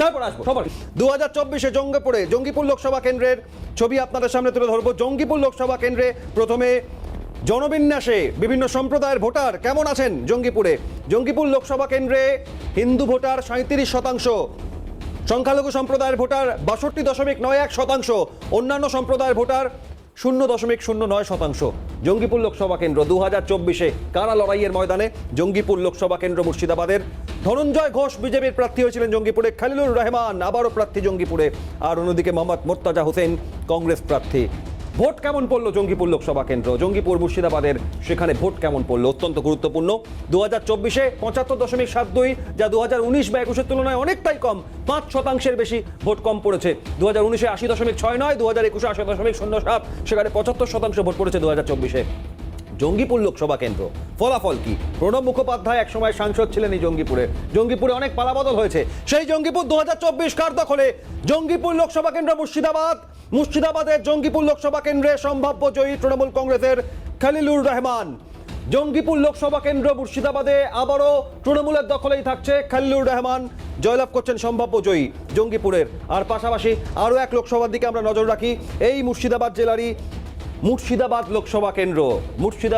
তারপর আসবো সবার 2024-এ জঙ্গিপুর লোকসভা কেন্দ্রের ছবি আপনাদের সামনে তুলে ধরবো। জঙ্গিপুর লোকসভা কেন্দ্রে প্রথমে জনবিন্যাসে বিভিন্ন সম্প্রদায়ের ভোটার কেমন আছেন জঙ্গিপুরে। জঙ্গিপুর লোকসভা কেন্দ্রে হিন্দু ভোটার 37%, সংখ্যালঘু সম্প্রদায়ের ভোটার 62.91%, অন্যান্য সম্প্রদায়ের ভোটার 0.09%। জঙ্গিপুর লোকসভা কেন্দ্র 2024-এ কারা লড়াইয়ের ময়দানে। জঙ্গিপুর লোকসভা কেন্দ্র মুর্শিদাবাদের। ধনঞ্জয় ঘোষ বিজেপির প্রার্থী হয়েছিলেন জঙ্গিপুরে, খলিলুর রহমান আবারও প্রার্থী জঙ্গিপুরে, আর অন্যদিকে মোহাম্মদ মোর্তাজা হোসেন কংগ্রেস প্রার্থী। ভোট কেমন পড়লো জঙ্গিপুর লোকসভা কেন্দ্র, জঙ্গিপুর মুর্শিদাবাদের, সেখানে ভোট কেমন পড়লো অত্যন্ত গুরুত্বপূর্ণ। 2024-এ 75.72, যা 2019 বা 21-এর তুলনায় অনেকটাই কম, 5% বেশি ভোট কম পড়েছে। 2019-এ 80.69, 2021-এ 80.07, সেখানে 75% ভোট পড়েছে 2024-এ। জঙ্গিপুর লোকসভা কেন্দ্র ফলাফল কি? প্রণব মুখোপাধ্যায় একসময় সাংসদ ছিলেন এই জঙ্গিপুরে অনেক পালাবদল হয়েছে। সেই জঙ্গিপুর 2024 কার দখলে? জঙ্গিপুর লোকসভা কেন্দ্র মুর্শিদাবাদের জঙ্গিপুর লোকসভা কেন্দ্রে সম্ভাব্য জয়ী তৃণমূল কংগ্রেসের খলিলুর রহমান। জঙ্গিপুর লোকসভা কেন্দ্র মুর্শিদাবাদে আবারও তৃণমূলের দখলেই থাকছে খলিলুর রহমান, জয়লাভ করছেন সম্ভাব্য জয়ী জঙ্গিপুরের। আর পাশাপাশি আরও এক লোকসভার দিকে আমরা নজর রাখি, এই মুর্শিদাবাদ জেলারই মুর্শিদাবাদ লোকসভা কেন্দ্র।